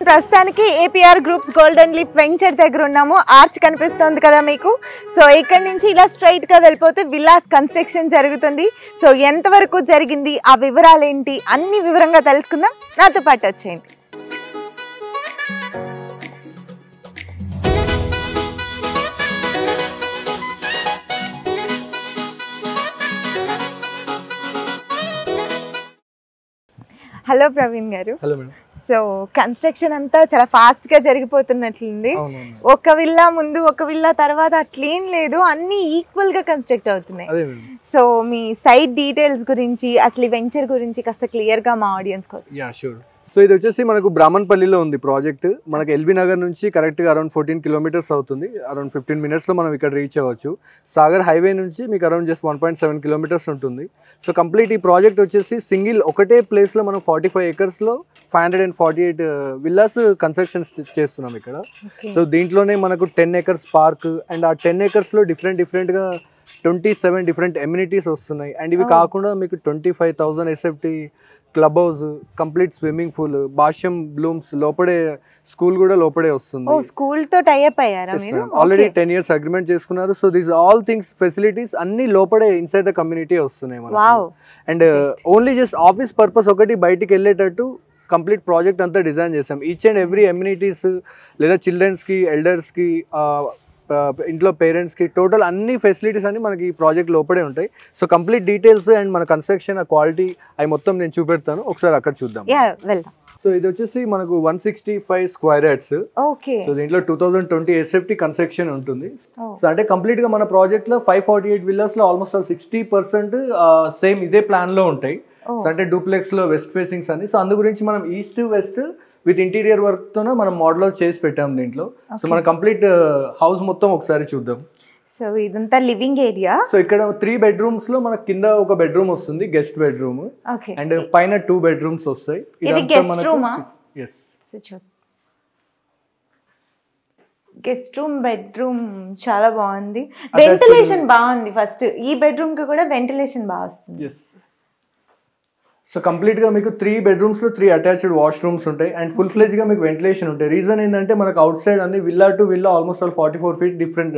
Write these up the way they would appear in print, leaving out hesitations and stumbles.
ప్రస్తుతానికి APR groups golden leaf venture దగ్గర ఉన్నాము. ఆర్చ్ కనిపిస్తుంది కదా మీకు. సో ఇక్కడ నుంచి ఇలా స్ట్రైట్ గా వెళ్ళిపోతే విల్లాస్ కన్స్ట్రక్షన్ జరుగుతుంది. సో ఎంతవరకు జరిగింది, ఆ వివరాలు ఏంటి, అన్ని వివరంగా తెలుసుకుందాం. నాతో పాటు వచ్చేయండి. హలో ప్రవీణ్ గారు. Hello madam. సో కన్స్ట్రక్షన్ అంతా చాలా ఫాస్ట్ గా జరిగిపోతున్నట్లుంది. ఒక విల్లా ముందు ఒక విల్లా తర్వాత అట్లేం లేదు, అన్ని ఈక్వల్ గా కన్స్ట్రక్ట్ అవుతున్నాయి. సో మీ సైట్ డీటెయిల్స్ గురించి, అసలు ఈ వెంచర్ గురించి కాస్త క్లియర్ గా మా ఆడియన్స్ కోసం. Yeah sure. సో ఇది వచ్చేసి మనకు బ్రాహ్మణపల్లిలో ఉంది ప్రాజెక్ట్. మనకు ఎల్బీ నగర్ నుంచి కరెక్ట్గా అరౌండ్ 14 కిలోమీటర్స్ అవుతుంది. అరౌండ్ 15 మినిట్స్లో మనం ఇక్కడ రీచ్ అవ్వచ్చు. సాగర్ హైవే నుంచి మీకు అరౌండ్ జస్ట్ 1.7 కిలోమీటర్స్ ఉంటుంది. సో కంప్లీట్ ఈ ప్రాజెక్ట్ వచ్చేసి సింగిల్ ఒకటే ప్లేస్లో మనం 45 ఏకర్స్లో 548 విల్లాస్ కన్స్ట్రక్షన్ చేస్తున్నాం ఇక్కడ. సో దీంట్లోనే మనకు 10 ఏకర్స్ పార్క్ అండ్ ఆ 10 ఏకర్స్లో డిఫరెంట్గా 27 డిఫరెంట్ ఎమ్యూనిటీస్ వస్తున్నాయి. అండ్ ఇవి కాకుండా మీకు 25,000 SFT club house, complete swimming pool, Bhashyam blooms, లోపడే స్కూల్ కూడా లోపడే వస్తుంది. స్కూల్ తో టై అప్ అయ్యారా మీరు? ఆల్రెడీ 10 years అగ్రిమెంట్ చేసుకున్నారు. So these all things facilities అన్ని లోపడే ఇన్సైడ్ ద కమ్యూనిటీ వస్తున్నాయి మనకి. And only just office purpose ఒకటి బయటికి వెళ్ళేటట్టు కంప్లీట్ ప్రాజెక్ట్ అంతా డిజైన్ చేసాం. ఈచ్ అండ్ ఎవ్రీ ఎమ్యూనిటీస్ లేదా చిల్డ్రన్స్కి, ఎల్డర్స్కి, ఇంట్లో పేరెంట్స్కి టోటల్ అన్ని ఫెసిలిటీస్ అన్ని మనకి ఈ ప్రాజెక్ట్ లోపడే ఉంటాయి. సో కంప్లీట్ డీటెయిల్స్ అండ్ మన కన్స్ట్రక్షన్, ఆ క్వాలిటీ అవి మొత్తం నేను చూపెడతాను, ఒకసారి అక్కడ చూద్దాం. సో ఇది వచ్చేసి మనకు 165 స్క్వేర్ యార్డ్స్. సో దీంట్లో 2020 ఎస్ఎఫ్టీ కన్స్ట్రక్షన్ ఉంటుంది. సో అంటే కంప్లీట్ గా మన ప్రాజెక్ట్ లో 548 విల్లాస్ లో ఆల్మోస్ట్ 60% సేమ్ ఇదే ప్లాన్ లో ఉంటాయి. సో అంటే డూప్లెక్స్ లో వెస్ట్ ఫేసింగ్స్ అని. సో అందు గురించి మనం east west with interior work తోనే మనం మోడల్ చేసి పెట్టాం దీంట్లో. సో మన కంప్లీట్ హౌస్ మొత్తం ఒకసారి చూద్దాం. సో ఇదంతా లివింగ్ ఏరియా. సో ఇక్కడ 3 bedrooms లో మనకి కింద ఒక బెడ్రూమ్ వస్తుంది, గెస్ట్ బెడ్రూమ్, అండ్ పైన 2 bedrooms వస్తాయి. గెస్ట్ రూమ్, బెడ్రూమ్ చాలా బాగుంది. వెంటిలేషన్ బాగుంది. ఫస్ట్ ఈ బెడ్రూమ్ కి కూడా వెంటిలేషన్ బాగా వస్తుంది. సో కంప్లీట్ గా మీకు 3 bedrooms లో 3 అటాచ్డ్ వాష్రూమ్స్ ఉంటాయి అండ్ ఫుల్ ఫ్లెజ్ గా మీకు వెంటిలేషన్ ఉంటాయి. రీజన్ ఏంటంటే మనకు అవుట్ సైడ్ అన్ని villa to villa almost 44 feet different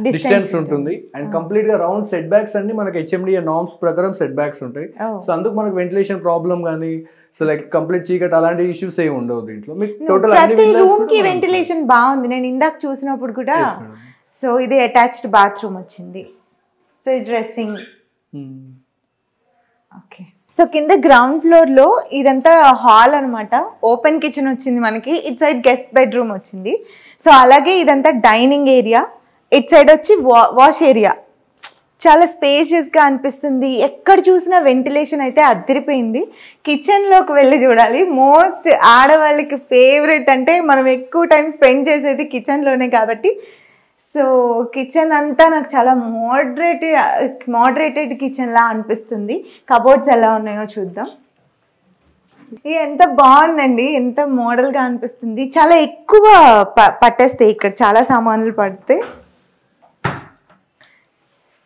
distance ఉంటుంది. అండ్ కంప్లీట్ గా రౌండ్ సెట్ బ్యాక్స్ అన్ని మనకి హెచ్ఎండిఏ నార్మ్స్ ప్రకారం సెట్ బ్యాక్స్ ఉంటాయి. సో అందుకు మనకు వెంటిలేషన్ ప్రాబ్లం కానీ సో లైక్ కంప్లీట్ చీకట్ అలాంటి ఇష్యూస్ ఏమి ఉండవు దీంట్లో. మీకు టోటల్ ప్రతి రూమ్ కి వెంటిలేషన్ బాగుంది. నేను ఇందాక చూసినప్పుడు కూడా. సో ఇది అటాచ్డ్ బాత్రూమ్ వచ్చింది. సో ఇది డ్రెస్సింగ్. ఓకే. సో కింద గ్రౌండ్ ఫ్లోర్ లో ఇదంతా హాల్ అనమాట. ఓపెన్ కిచెన్ వచ్చింది మనకి. ఇట్ సైడ్ గెస్ట్ బెడ్రూమ్ వచ్చింది. సో అలాగే ఇదంతా డైనింగ్ ఏరియా. ఇట్ సైడ్ వచ్చి వాష్ ఏరియా. చాలా స్పేషియస్గా అనిపిస్తుంది. ఎక్కడ చూసినా వెంటిలేషన్ అయితే అదిరిపోయింది. కిచెన్లోకి వెళ్ళి చూడాలి. మోస్ట్ ఆడవాళ్ళకి ఫేవరెట్ అంటే మనం ఎక్కువ టైం స్పెండ్ చేసేది కిచెన్లోనే కాబట్టి. సో కిచెన్ అంతా నాకు చాలా మోడరేటెడ్ కిచెన్ లా అనిపిస్తుంది. కబోర్డ్స్ ఎలా ఉన్నాయో చూద్దాం. ఇది ఎంత బాగుందండి, ఎంత మోడల్గా అనిపిస్తుంది. చాలా ఎక్కువ పట్టేస్తాయి ఇక్కడ, చాలా సామాన్లు పడితే.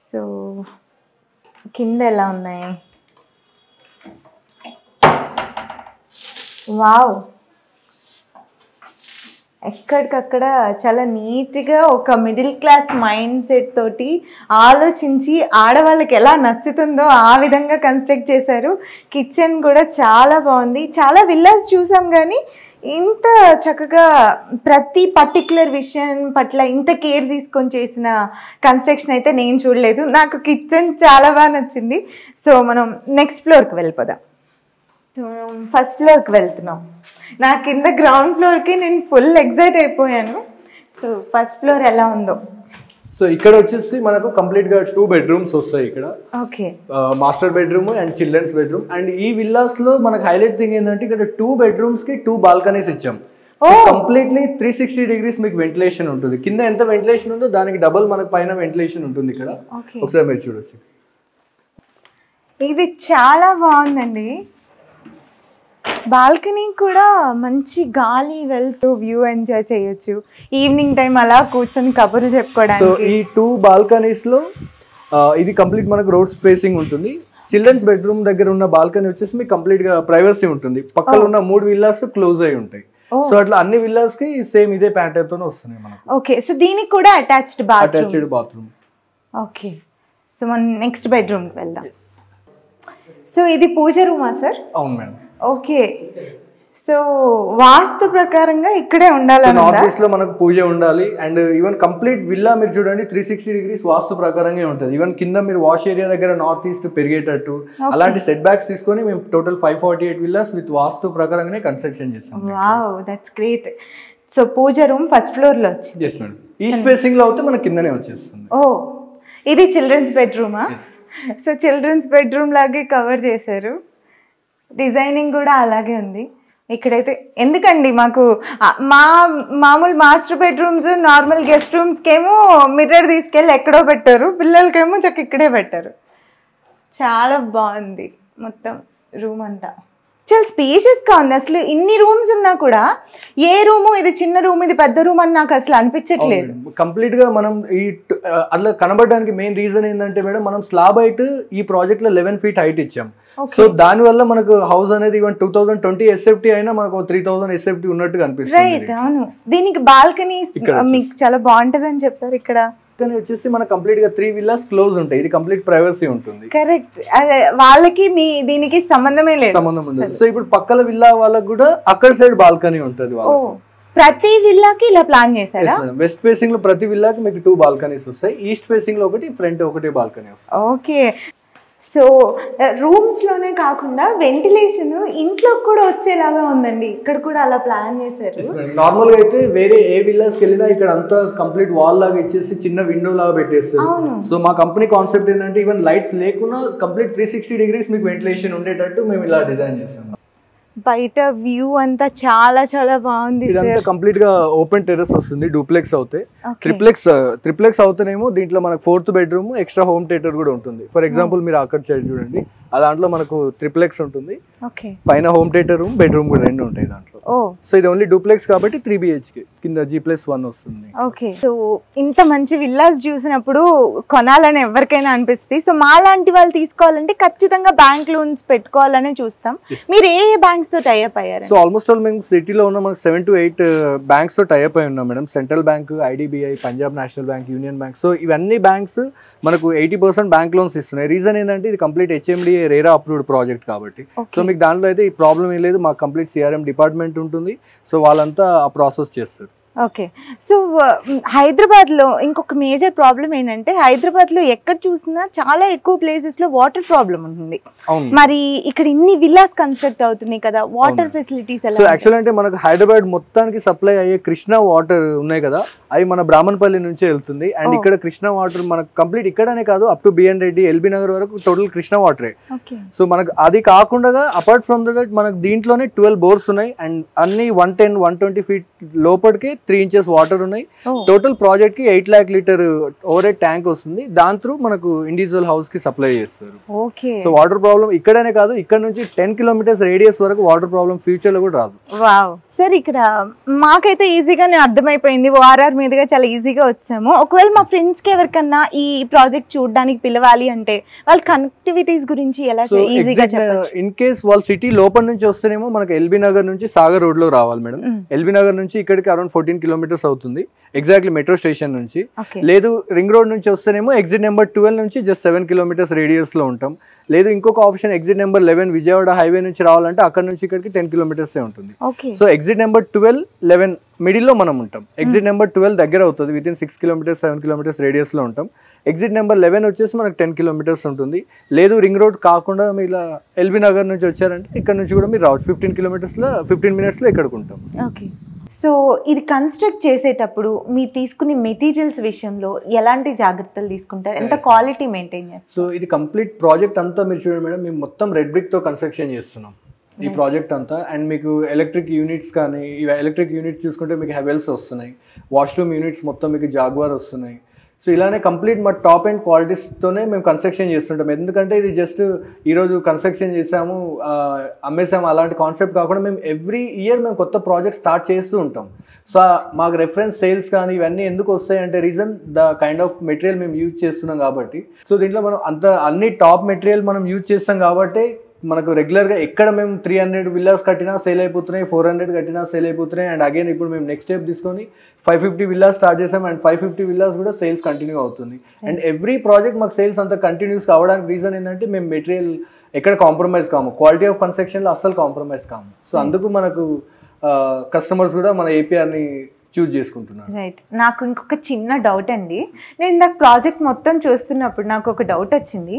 సో కింద ఎలా ఉన్నాయి? వావ్, ఎక్కడికక్కడ చాలా నీట్గా ఒక మిడిల్ క్లాస్ మైండ్ సెట్ తోటి ఆలోచించి ఆడవాళ్ళకి ఎలా నచ్చుతుందో ఆ విధంగా కన్స్ట్రక్ట్ చేశారు. కిచెన్ కూడా చాలా బాగుంది. చాలా విల్లాస్ చూసాం కానీ ఇంత చక్కగా ప్రతి పర్టిక్యులర్ విషయం పట్ల ఇంత కేర్ తీసుకొని చేసిన కన్స్ట్రక్షన్ అయితే నేను చూడలేదు. నాకు కిచెన్ చాలా బాగా నచ్చింది. సో మనం నెక్స్ట్ ఫ్లోర్కి వెళ్ళిపోదాం. ఫస్ట్ ఫ్లోర్కి వెళ్తున్నాం. నా కింద గ్రౌండ్ ఫ్లోర్కి నేను ఫుల్ ఎక్సైట్ అయిపోయాను. సో ఫస్ట్ ఫ్లోర్ ఎలా ఉందో. సో ఇక్కడ వచ్చేసి మనకు కంప్లీట్ గా 2 bedrooms వస్తాయి ఇక్కడ. Okay. Master bedroom and children's bedroom. And ఈ విల్లాస్ లో మనకు హైలైట్ థింగ్ ఏంటంటే ఇక్కడ 2 bedrooms కి 2 balconies ఇచ్చాం. కంప్లీట్లీ 360 degrees మీకు వెంటిలేషన్ ఉంటుంది. కింద ఎంత వెంటిలేషన్ ఉందో దానికి డబుల్ మనకు పైన వెంటిలేషన్ ఉంటుంది ఇక్కడ. ఒకసారి మీరు చూడొచ్చు. ఇది చాలా బాగుందండి. బాల్కనీ కూడా మంచి గాలి వెళ్తూ వ్యూ ఎంజాయ్ చేయొచ్చు. ఈవినింగ్ టైం అలా కూర్చొని కబుర్లు చెప్పుకోవడానికి. సో ఈ 2 balconies లో ఇది కంప్లీట్ మనకు రోడ్ ఫేసింగ్ ఉంటుంది. చిల్డ్రన్స్ బెడ్రూమ్ దగ్గర ఉన్న బాల్కనీ వచ్చేసి మీకు కంప్లీట్ గా ప్రైవసీ ఉంటుంది. పక్కన ఉన్న 3 విల్లాస్ క్లోజ్ అయి ఉంటాయి. సో అట్లా అన్ని విల్లాస్ కి సేమ్ ఇదే ప్యాటర్న్ తోనే వస్తున్నాయి మనకు. ఓకే, సో దీనికి కూడా అటాచ్డ్ బాత్రూమ్. ఓకే, సో మనం నెక్స్ట్ బెడ్రూమ్ కి వెళ్దాం. సో ఇది పూజ రూమా సార్? అవును మేడం. ఓకే, సో వాస్తు ప్రకారంగా ఇక్కడే ఉండాలి. నార్త్ ఈస్ట్ లో మనకు పూజ ఉండాలి. అండ్ ఈవెన్ కంప్లీట్ విల్లా మీరు చూడండి 360 degrees వాస్తు ప్రకారంగా ఉంటుంది. ఈవెన్ కింద మీరు వాష్ ఏరియా దగ్గర నార్త్ ఈస్ట్ పెరిగేటట్టు అలాంటి సెట్ బ్యాక్స్ తీసుకొని మేము టోటల్ 548 విల్లాస్ విత్ వాస్తు ప్రకారంగానే కన్స్ట్రక్షన్ చేస్తాం. Wow, that's great. So puja room first floor లో వచ్చింది. Yes madam. ఈస్ట్ ఫేసింగ్ లో అయితే మన కిందనే వచ్చేస్తుంది. ఓ, ఇది చిల్డ్రన్స్ బెడ్రూమా? సో చిల్డ్రన్స్ బెడ్రూమ్ లాగే కవర్ చేశారు, డిజైనింగ్ కూడా అలాగే ఉంది. ఇక్కడైతే ఎందుకండి మాకు మామూలు మాస్టర్ బెడ్రూమ్స్ నార్మల్ గెస్ట్ రూమ్స్కేమో మిర్రర్ తీసుకెళ్ళి ఎక్కడో పెట్టారు, పిల్లలకేమో చక్క ఇక్కడే పెట్టారు. చాలా బాగుంది మొత్తం రూమ్ అంతా, చాలా స్పేషియస్గా ఉంది. అసలు ఇన్ని రూమ్స్ ఉన్నా కూడా ఏ రూము ఇది చిన్న రూమ్ ఇది పెద్ద రూమ్ అని నాకు అసలు అనిపించట్లేదు. కంప్లీట్ గా మనం ఈ అట్లా కనబడడానికి మెయిన్ రీజన్ ఏంటంటే మేడం, మనం స్లాబ్ హైట్ ఈ ప్రాజెక్ట్ లో 11 feet హైట్ ఇచ్చాం. సో దాని వల్ల మనకు హౌస్ అనేది ఈవెన్ 2020 SFT అయినా మనకు 3000 SFT ఉన్నట్టుగా అనిపిస్తుంది. రైట్, అవును. దీనికి బాల్కనీ మీకు చాలా బాగుంటది అని చెప్పారు. ఇక్కడ వచ్చేసి మన కంప్లీట్ గా 3 villas క్లోజ్ ఉంటాయి. ఇది కంప్లీట్ ప్రైవసీ ఉంటుంది. కరెక్ట్, అదే వాళ్ళకి మీ దీనికి సంబంధమే లేదు. సంబంధం ఉండదు. సో ఇప్పుడు పక్కల విల్లా వాళ్ళకి కూడా అక్కడ సైడ్ బాల్కనీ ఉంటుంది. ప్రతి విల్లాకి ఇలా ప్లాన్ చేశారా? వెస్ట్ ఫేసింగ్ లో ప్రతి విల్లాకి మీకు 2 balconies వస్తాయి. ఈస్ట్ ఫేసింగ్ లో ఒకటి, ఫ్రంట్ ఒకటి బాల్కనీ వస్తుంది. ఓకే, సో రూమ్స్ లోనే కాకుండా వెంటిలేషన్ ఇంట్లో కూడా వచ్చేలాగా ఉందండి. ఇక్కడ కూడా అలా ప్లాన్ చేశారు. నార్మల్ గా అయితే వేరే ఏ విల్లాస్కి వెళ్ళినా ఇక్కడ అంతా కంప్లీట్ వాల్ లాగా ఇచ్చేసి చిన్న విండో లాగా పెట్టేస్తారు. సో మా కంపెనీ కాన్సెప్ట్ ఏంటంటే ఈవెన్ లైట్స్ లేకున్నా కంప్లీట్ 360 degrees మీకు వెంటిలేషన్ ఉండేటట్టు మేము ఇలా డిజైన్ చేస్తాం. బయట వ్యూ అంతా చాలా చాలా బాగుంది. ఇదంతా కంప్లీట్ గా ఓపెన్ టెర్రస్ వస్తుంది. డూప్లెక్స్ అవుతాయి. ట్రిప్లెక్స్ అవుతానేమో దీంట్లో మనకు 4th bedroom extra home theatre కూడా ఉంటుంది. ఫర్ ఎగ్జాంపుల్ మీరు అక్కడ సైడ్ చూడండి, ఆ దాంట్లో మనకు ట్రిప్లెక్స్ ఉంటుంది. పైన హోమ్ థియేటర్ రూమ్, బెడ్రూమ్ కూడా 2 ఉంటాయి దాంట్లో. సో ఇది ఓన్లీ డూప్లెక్స్ కాబట్టి 3 BHK, కింద G+1 వస్తుంది. ఓకే, సో ఇంత మంచి విల్లాస్ చూసినప్పుడు కొనాలని ఎవరికైనా అనిపిస్తుంది. సో మా లాంటి వాళ్ళు తీసుకోవాలంటే ఖచ్చితంగా బ్యాంక్ లోన్స్ పెట్టుకోవాలని చూస్తాం. మీరు ఏ బ్యాంక్స్ తో టైఅప్ అయ్యారు? సో ఆల్మోస్ట్ ఆల్ మేము సిటీలో ఉన్న మనకు 7 to 8 బ్యాంక్స్ తో టైఅప్ అయి ఉన్నాం madam. Central bank, IDBI, Punjab national bank, union bank. So ఇవన్నీ బ్యాంక్స్ మనకు 80% బ్యాంక్ లోన్స్ ఇస్తున్నాయి. రీజన్ ఏంటంటే ఇది complete HMDA RERA approved project కాబట్టి. సో మీకు దాంట్లో అయితే ఈ ప్రాబ్లం ఏం లేదు. మాకు కంప్లీట్ CRM డిపార్ట్మెంట్ ఉంటుంది. సో వాళ్ళంతా ఆ ప్రాసెస్ చేస్తారు. ఓకే, సో హైదరాబాద్లో ఇంకొక మేజర్ ప్రాబ్లం ఏంటంటే హైదరాబాద్లో ఎక్కడ చూసినా చాలా ఎక్కువ ప్లేసెస్లో వాటర్ ప్రాబ్లం ఉంటుంది. మరి ఇక్కడ ఇన్ని విల్లాస్ కన్స్ట్రక్ట్ అవుతున్నాయి కదా, వాటర్ ఫెసిలిటీస్ ఎలా? సో యాక్చువల్ అంటే మనకు హైదరాబాద్ మొత్తానికి సప్లై అయ్యే కృష్ణా వాటర్ ఉన్నాయి కదా, అవి మన బ్రాహ్మణపల్లి నుంచే వెళ్తుంది. అండ్ ఇక్కడ కృష్ణా వాటర్ మనకు కంప్లీట్ ఇక్కడనే కాదు, up to B N Reddy, LB Nagar వరకు టోటల్ కృష్ణా వాటరే. సో మనకు అది కాకుండా అపార్ట్ ఫ్రమ్ దట్ మనకు దీంట్లోనే 12 బోర్స్ ఉన్నాయి. అండ్ అన్ని 110-120 feet లోపలికి 3 inches వాటర్ ఉన్నాయి. టోటల్ ప్రాజెక్ట్ కి 8 lakh లీటర్ ఓవర్ ట్యాంక్ వస్తుంది. దాని త్రూ మనకు ఇండివిజువల్ హౌస్ కి సప్లై చేస్తారు. సో వాటర్ ప్రాబ్లం ఇక్కడనే కాదు, ఇక్కడ నుంచి 10 kilometers రేడియస్ వరకు వాటర్ ప్రాబ్లం ఫ్యూచర్ లో కూడా రాదు. వావ్ సార్, ఇక్కడ మాకైతే ఈజీగానే అర్థమైపోయింది. ORR మీదుగా చాలా ఈజీగా వచ్చాము. ఒకవేళ మా ఫ్రెండ్స్ కి ఎవరికన్నా ఈ ప్రాజెక్ట్ చూడడానికి పిలవాలి అంటే వాళ్ళ కనెక్టివిటీస్ గురించి ఎలా ఈజీగా చెప్పొచ్చు? ఇన్ కేస్ వాళ్ళ సిటీ లోపల నుంచి వస్తేనేమో మనకు ఎల్బీ నగర్ నుంచి సాగర్ రోడ్ లో రావాలి మేడం. ఎల్బీ నగర్ నుంచి ఇక్కడికి అరౌండ్ 14 kilometers అవుతుంది ఎగ్జాక్ట్లీ మెట్రో స్టేషన్ నుంచి. లేదు రింగ్ రోడ్ నుంచి వస్తేనేమో ఎగ్జిట్ నెంబర్ 12 నుంచి జస్ట్ 7 kilometers రేడియస్ లో ఉంటాం. లేదు ఇంకొక option exit number 11 Vijayawada highway నుంచి రావాలంటే అక్కడ నుంచి ఇక్కడికి 10 kilometers ఉంటుంది. సో ఎగ్జిట్ నెంబర్ 12, 11 మిడిల్ లో మనం ఉంటాం. ఎగ్జిట్ నెంబర్ 12 దగ్గర అవుతుంది, with in 6 kilometers 7 kilometers radius లో ఉంటాం. ఎగ్జిట్ నెంబర్ 11 వచ్చేసి మనకు 10 kilometers ఉంటుంది. లేదు రింగ్ రోడ్ కాకుండా మీరు ఇలా ఎల్బీ నగర్ నుంచి వచ్చారంటే ఇక్కడ నుంచి కూడా మీరు రావచ్చు. 15 kilometers లో 15 minutes లో ఇక్కడికి ఉంటాం. ఓకే, సో ఇది కన్స్ట్రక్ట్ చేసేటప్పుడు మీరు తీసుకునే మెటీరియల్స్ విషయంలో ఎలాంటి జాగ్రత్తలు తీసుకుంటారు? ఎంత క్వాలిటీ మెయింటైన్ చేస్తారు? సో ఇది కంప్లీట్ ప్రాజెక్ట్ అంతా మీరు చూడండి మేడం, మేము మొత్తం రెడ్ బ్రిక్ తో కన్స్ట్రక్షన్ చేస్తున్నాం ఈ ప్రాజెక్ట్ అంతా. అండ్ మీకు ఎలక్ట్రిక్ యూనిట్స్ కానీ, ఎలక్ట్రిక్ యూనిట్స్ చూసుకుంటే మీకు హెవెల్స్ వస్తున్నాయి, వాష్రూమ్ యూనిట్స్ మొత్తం మీకు జాగ్వార్ వస్తున్నాయి. సో ఇలానే కంప్లీట్ మా టాప్ అండ్ క్వాలిటీస్తోనే మేము కన్స్ట్రక్షన్ చేస్తుంటాం. ఎందుకంటే ఇది జస్ట్ ఈరోజు కన్స్ట్రక్షన్ చేసాము అమ్మేసాము అలాంటి కాన్సెప్ట్ కాకుండా మేము ఎవ్రీ ఇయర్ మేము కొత్త ప్రాజెక్ట్ స్టార్ట్ చేస్తూ ఉంటాం. సో మాకు రెఫరెన్స్ సేల్స్ కానీ ఇవన్నీ ఎందుకు వస్తాయంటే reason the kind of material మేము యూజ్ చేస్తున్నాం కాబట్టి. సో దీంట్లో మనం అన్ని టాప్ మెటీరియల్ మనం యూజ్ చేస్తాం కాబట్టి మనకు రెగ్యులర్గా ఎక్కడ మేము 300 విల్లాస్ కట్టినా సేల్ అయిపోతున్నాయి, 400 కట్టినా సేల్ అయిపోతున్నాయి. అండ్ అగైన్ ఇప్పుడు మేము నెక్స్ట్ స్టెప్ తీసుకొని 550 విల్లాస్ స్టార్ట్ చేసాం. అండ్ 550 విల్లాస్ కూడా సేల్స్ కంటిన్యూ అవుతుంది. అండ్ ఎవ్రీ ప్రాజెక్ట్ మాకు సేల్స్ అంత కంటిన్యూస్ కావడానికి రీజన్ ఏంటంటే మేము మెటీరియల్ ఎక్కడ కాంప్రమైజ్ కాము, క్వాలిటీ ఆఫ్ కన్స్ట్రక్షన్లో అస్సలు కాంప్రమైజ్ కాము. సో అందుకు మనకు కస్టమర్స్ కూడా మన ఏపీఆర్ని చూజ్ చేసుకుంటున్నారు. రైట్. నాకు ఇంకొక చిన్న డౌట్ అండి. నేను ఇందాక ప్రాజెక్ట్ మొత్తం చూస్తున్నప్పుడు నాకు ఒక డౌట్ వచ్చింది.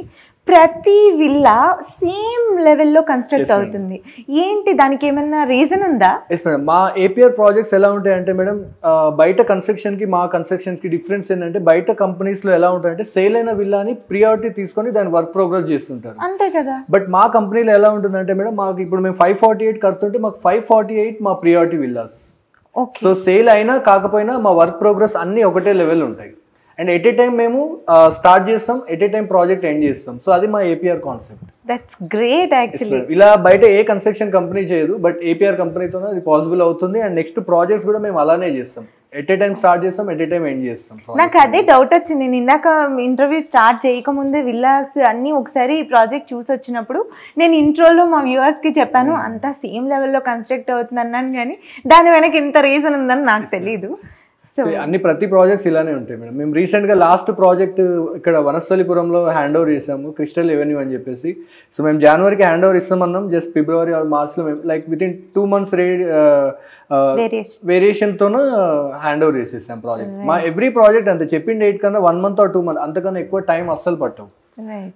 ప్రతి విల్లా సేమ్ లెవెల్లో కన్స్ట్రక్ట్ అవుతుంది, ఏంటి దానికి ఏమైనా రీజన్ ఉందా? ఎస్ మేడం, మా ఏపీఆర్ ప్రాజెక్ట్స్ ఎలా ఉంటాయంటే మేడం, బయట కన్స్ట్రక్షన్కి మా కన్స్ట్రక్షన్స్కి డిఫరెన్స్ ఏంటంటే బయట కంపెనీస్లో ఎలా ఉంటాయంటే సేల్ అయిన విల్లాని ప్రియారిటీ తీసుకొని దాని వర్క్ ప్రోగ్రెస్ చేస్తుంటారు. అంతే కదా. బట్ మా కంపెనీలో ఎలా ఉంటుందంటే మేడం, మాకు ఇప్పుడు మేము 548 కడుతుంటే మాకు 548 మా ప్రియారిటీ విల్లాస్. సో సేల్ అయినా కాకపోయినా మా వర్క్ ప్రోగ్రెస్ అన్నీ ఒకటే లెవెల్ ఉంటాయి. అండ్ ఎట్ ఏ టైం మేము స్టార్ట్ చేస్తాం, at a time project end చేస్తాం. సో అది మా APR concept. That's great actually. ఇలా బయట ఏ కన్స్ట్రక్షన్ కంపెనీ చేయదు, బట్ ఏపీఆర్ కంపెనీతోనే అది పాసిబుల్ అవుతుంది. అండ్ నెక్స్ట్ ప్రాజెక్ట్స్ కూడా మేము అలానే చేస్తాం, ఎట్ ఏ టైం స్టార్ట్ చేస్తాం, ఎట్ ఏ టైం ఎండ్ చేస్తాం. నాకు అదే డౌట్ వచ్చింది. నేను ఇందాక ఇంటర్వ్యూ స్టార్ట్ చేయకముందే విల్లాస్ అన్నీ ఒకసారి ఈ ప్రాజెక్ట్ చూసి వచ్చినప్పుడు నేను ఇంట్రోలో మా వ్యూవర్స్కి చెప్పాను, అంతా సేమ్ లెవెల్లో కన్స్ట్రక్ట్ అవుతుంది అన్నాను, కానీ దాని వెనక ఇంత రీజన్ ఉందని నాకు తెలీదు. అన్ని ప్రతి ప్రాజెక్ట్స్ ఇలానే ఉంటాయి మేడం. మేము రీసెంట్గా లాస్ట్ ప్రాజెక్ట్ ఇక్కడ వనస్థలిపురంలో హ్యాండ్ ఓవర్ చేసాము, క్రిస్టల్ ఎవెన్యూ అని చెప్పేసి. సో మేము జనవరికి హ్యాండ్ ఓవర్ ఇస్తామన్నాం, జస్ట్ ఫిబ్రవరి ఆర్ మార్చ్లో మేము లైక్ వితిన్ 2 months వేరియేషన్తోనూ హ్యాండ్ ఓవర్ చేసేసాం ప్రాజెక్ట్. మా ఎవ్రీ ప్రాజెక్ట్ అంతే, చెప్పిన డేట్ కన్నా 1 month or 2 months అంతకన్నా ఎక్కువ టైం అస్సలు పట్టవు.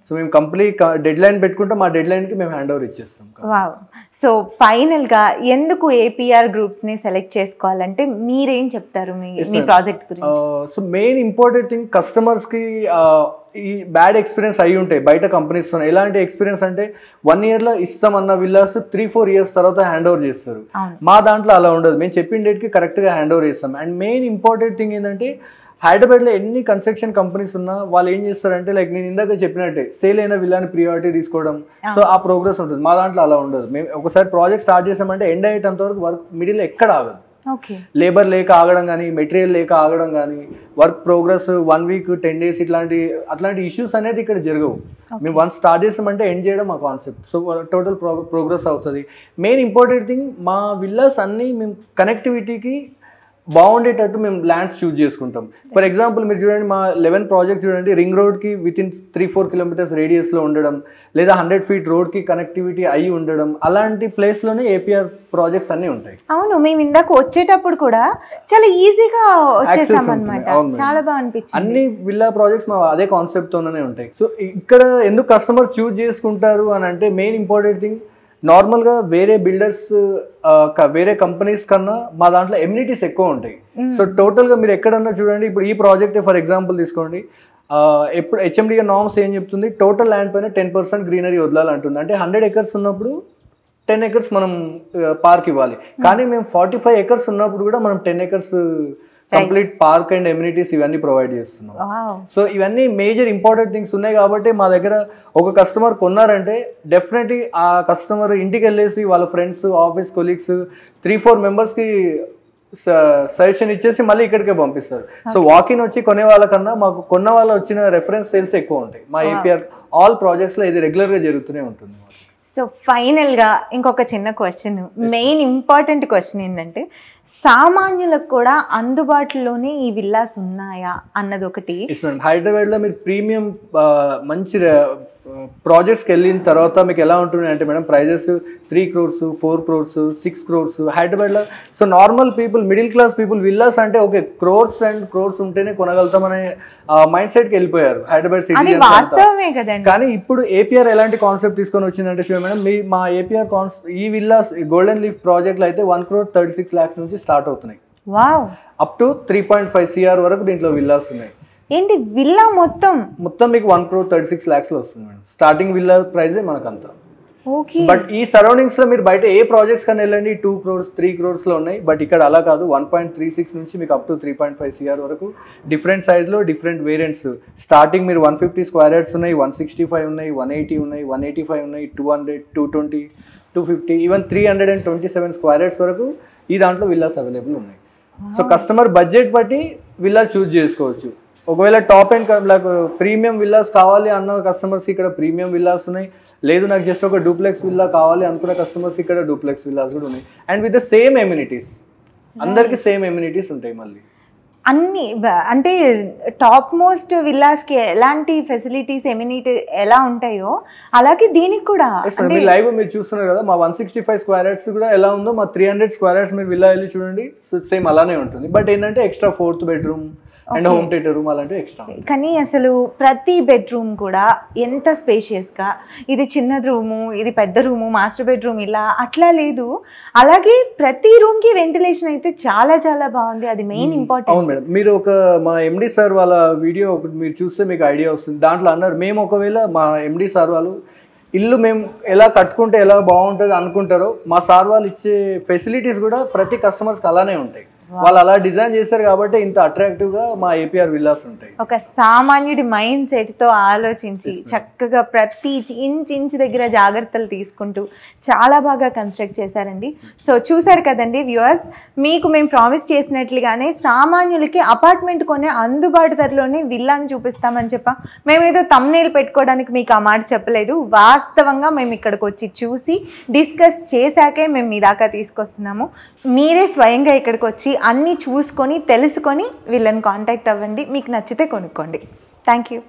సో మేము కంప్లీట్ డెడ్ లైన్ పెట్టుకుంటాం, మా డెడ్ లైన్కి మేము హ్యాండ్ ఓవర్ ఇచ్చేస్తాం. వావ్. సో ఫైనల్గా ఎందుకు ఏపీఆర్ గ్రూప్స్ని సెలెక్ట్ చేసుకోవాలంటే మీరేం చెప్తారు మీ ప్రాజెక్ట్ గురించి? సో మెయిన్ ఇంపార్టెంట్ థింగ్, కస్టమర్స్కి ఈ బ్యాడ్ ఎక్స్పీరియన్స్ అయ్యి ఉంటాయి బయట కంపెనీస్తో. ఎలాంటి ఎక్స్పీరియన్స్ అంటే 1 yearలో ఇస్తామన్న విల్లాస్ 3-4 years తర్వాత హ్యాండ్ ఓవర్ చేస్తారు. మా దాంట్లో అలా ఉండదు, మేము చెప్పిన డేట్కి కరెక్ట్గా హ్యాండ్ ఓవర్ చేస్తాం. అండ్ మెయిన్ ఇంపార్టెంట్ థింగ్ ఏంటంటే హైదరాబాద్లో ఎన్ని కన్స్ట్రక్షన్ కంపెనీస్ ఉన్నా వాళ్ళు ఏం చేస్తారంటే లైక్ నేను ఇందాక చెప్పినట్టే సేల్ అయిన విల్లాని ప్రియారిటీ తీసుకోవడం. సో ఆ ప్రోగ్రెస్ ఉంటుంది. మా దాంట్లో అలా ఉండదు. మేము ఒకసారి ప్రాజెక్ట్ స్టార్ట్ చేసామంటే ఎండ్ అయ్యేంత వరకు వర్క్ మిడిల్ ఎక్కడ ఆగదు. లేబర్ లేక ఆగడం కానీ, మెటీరియల్ లేక ఆగడం కానీ, వర్క్ ప్రోగ్రెస్ 1 week 10 days అట్లాంటి ఇష్యూస్ అనేది ఇక్కడ జరగవు. మేము వన్స్ స్టార్ట్ చేసామంటే ఎండ్ చేయడం మా కాన్సెప్ట్. సో టోటల్ ప్రోగ్రెస్ అవుతుంది. మెయిన్ ఇంపార్టెంట్ థింగ్, మా విల్లాస్ అన్నీ మేము కనెక్టివిటీకి బాగుండేటట్టు మేము ల్యాండ్స్ చూజ్ చేసుకుంటాం. ఫర్ ఎగ్జాంపుల్ మీరు చూడండి, మా 11 ప్రాజెక్ట్స్ చూడండి, రింగ్ రోడ్కి వితిన్ 3-4 kilometers రేడియస్లో ఉండడం, లేదా 100 feet రోడ్కి కనెక్టివిటీ అయ్యి ఉండడం, అలాంటి ప్లేస్లోనే ఏపీఆర్ ప్రాజెక్ట్స్ అన్నీ ఉంటాయి. అవును, మేము ఇందాక వచ్చేటప్పుడు కూడా చాలా ఈజీగా వచ్చేసాం అన్నమాట, చాలా బాగా అనిపించింది. అన్ని విల్లా ప్రాజెక్ట్స్ మా అదే కాన్సెప్ట్తోనే ఉంటాయి. సో ఇక్కడ ఎందుకు కస్టమర్ చూజ్ చేసుకుంటారు అని అంటే మెయిన్ ఇంపార్టెంట్ థింగ్, నార్మల్గా వేరే బిల్డర్స్ వేరే కంపెనీస్ కన్నా మా దాంట్లో ఎమ్యూనిటీస్ ఎక్కువ ఉంటాయి. సో టోటల్గా మీరు ఎక్కడన్నా చూడండి, ఇప్పుడు ఈ ప్రాజెక్ట్ ఫర్ ఎగ్జాంపుల్ తీసుకోండి, ఎప్పుడు హెచ్ఎండిఏ నార్మ్స్ ఏం చెప్తుంది, టోటల్ ల్యాండ్ పైన 10% గ్రీనరీ వదలాలంటుంది. అంటే 100 acres ఉన్నప్పుడు 10 acres మనం పార్క్ ఇవ్వాలి. కానీ మేము 45 acres ఉన్నప్పుడు కూడా మనం 10 acres complete park and amenities ఇవన్నీ ప్రొవైడ్ చేస్తున్నాం. సో ఇవన్నీ మేజర్ ఇంపార్టెంట్ థింగ్స్ ఉన్నాయి కాబట్టి మా దగ్గర ఒక కస్టమర్ కొన్నారంటే డెఫినెట్లీ ఆ కస్టమర్ ఇంటికి వెళ్ళేసి వాళ్ళ ఫ్రెండ్స్, ఆఫీస్ కొలీగ్స్ 3-4 మెంబర్స్కి సజెషన్ ఇచ్చేసి మళ్ళీ ఇక్కడికే పంపిస్తారు. సో వాకిన్ వచ్చి కొనే వాళ్ళకన్నా మాకు కొన్న వాళ్ళ వచ్చిన రెఫరెన్స్ సేల్స్ ఎక్కువ ఉంటాయి. మా ఏపీఆర్ ఆల్ ప్రాజెక్ట్స్లో ఇది రెగ్యులర్గా జరుగుతూనే ఉంటుంది. సో ఫైనల్గా ఇంకొక చిన్న క్వశ్చన్, మెయిన్ ఇంపార్టెంట్ క్వశ్చన్ ఏంటంటే సామాన్యులకు కూడా అందుబాటులోనే ఈ విల్లాస్ ఉన్నాయా అన్నది ఒకటి. హైదరాబాద్లో మీరు ప్రీమియం మంచి ప్రాజెక్ట్స్కి వెళ్ళిన తర్వాత మీకు ఎలా ఉంటుంది అంటే madam, prices 3 crores, 4 crores, 6 crores హైదరాబాద్లో. So normal people, middle class people villas అంటే ఓకే crores and crores ఉంటేనే కొనగలుగుతామనే మైండ్ సెట్కి వెళ్ళిపోయారు హైదరాబాద్ సిటీ. కానీ ఇప్పుడు ఏపీఆర్ ఎలాంటి కాన్సెప్ట్ తీసుకొని వచ్చిందంటే మేడం, మా ఏపీఆర్ ఈ విల్లాస్ గోల్డెన్ లీఫ్ ప్రాజెక్ట్లో అయితే 1,36 lakhs నుంచి స్టార్ట్ అవుతున్నాయి. అప్ టు 3.5 CR వరకు దీంట్లో విల్లాస్ ఉన్నాయి. ఏంటి విల్లా మొత్తం మీకు 1,36 lakhs వస్తుంది మేడం. స్టార్టింగ్ విల్లా ప్రైజే మనకంతా. బట్ ఈ సరౌండింగ్స్ లో మీరు బయట ఏ ప్రాజెక్ట్స్ కానీ వెళ్ళండి 2 crores, 3 crores లో ఉన్నాయి. బట్ ఇక్కడ అలా కాదు, 1.36 నుంచి మీకు అప్ టు 3.5 CR వరకు డిఫరెంట్ సైజ్ లో డిఫరెంట్ వేరియంట్స్. స్టార్టింగ్ మీరు 150 square yards ఉన్నాయి, 165 ఉన్నాయి, 180 ఉన్నాయి, 185 ఉన్నాయి, 200, 220, 250, ఈవెన్ 327 square yards వరకు ఈ దాంట్లో విల్లాస్ అవైలబుల్ ఉన్నాయి. సో కస్టమర్ బడ్జెట్ బట్టి విల్లా చూస్ చేసుకోవచ్చు. ఒకవేళ top and like premium villas కావాలి అన్న కస్టమర్స్ ఇక్కడ ప్రీమియం విల్లాస్ ఉన్నాయి. లేదు నాకు జస్ట్ ఒక డూప్లెక్స్ విల్లా కావాలి అనుకున్న కస్టమర్స్ ఇక్కడ డూప్లెక్స్ విల్లాస్ కూడా ఉన్నాయి. And with the same amenities, అందరికి సేమ్ ఎమ్యూనిటీస్ ఉంటాయి. మళ్ళీ అన్ని అంటే టాప్ మోస్ట్ విల్లాస్కి ఎలాంటి ఫెసిలిటీస్ ఎమ్యూనిటీ ఎలా ఉంటాయో అలాగే దీనికి కూడా లైవ్ మీరు చూస్తున్నారు కదా, మా 165 స్క్వేర్ యార్డ్స్ కూడా ఎలా ఉందో మా 300 స్క్వేర్ యార్డ్స్ మీరు విల్లా వెళ్ళి చూడండి, సో సేమ్ అలానే ఉంటుంది. బట్ ఏంటంటే extra 4th bedroom and home theatre room అలాంటివి ఎక్స్ట్రా. కానీ అసలు ప్రతి బెడ్రూమ్ కూడా ఎంత స్పేషియస్గా, ఇది చిన్న రూము, ఇది పెద్ద రూము, మాస్టర్ బెడ్రూమ్ ఇలా అట్లా లేదు. అలాగే ప్రతి రూమ్కి వెంటిలేషన్ అయితే చాలా చాలా బాగుంది, అది మెయిన్ ఇంపార్టెంట్. అవును మేడం, మీరు ఒక మా ఎండి సార్ వాళ్ళ వీడియో ఒకటి మీరు చూస్తే మీకు ఐడియా వస్తుంది. దాంట్లో అన్నారు, మేము ఒకవేళ మా ఎండి సార్ వాళ్ళు ఇల్లు మేము ఎలా కట్టుకుంటే ఎలా బాగుంటుంది అనుకుంటారో, మా సార్ వాళ్ళు ఇచ్చే ఫెసిలిటీస్ కూడా ప్రతి కస్టమర్స్కి అలానే ఉంటాయి. వాళ్ళు అలా డిజైన్ చేశారు కాబట్టి ఇంత అట్రాక్టివ్ గా మా ఏపీఆర్ విల్లాస్ ఉంటాయి. ఒక సామాన్యుడి మైండ్ సెట్ తో ఆలోచించి చక్కగా ప్రతి ఇంచ్ దగ్గర జాగ్రత్తలు తీసుకుంటూ చాలా బాగా కన్స్ట్రక్ట్ చేశారండి. సో చూసారు కదండి వ్యూవర్స్, మీకు మేము ప్రామిస్ చేసినట్లుగానే సామాన్యులకి అపార్ట్మెంట్ కొనే అందుబాటు ధరలోనే విల్లాని చూపిస్తామని చెప్పాం. మేమేదో తమ్నేల్ పెట్టుకోవడానికి మీకు ఆ మాట చెప్పలేదు, వాస్తవంగా మేము ఇక్కడికి వచ్చి చూసి డిస్కస్ చేశాకే మేము మీ దాకా తీసుకొస్తున్నాము. మీరే స్వయంగా ఇక్కడికి వచ్చి అన్నీ చూసుకొని తెలుసుకొని వీళ్ళని కాంటాక్ట్ అవ్వండి, మీకు నచ్చితే కొనుక్కోండి. Thank you.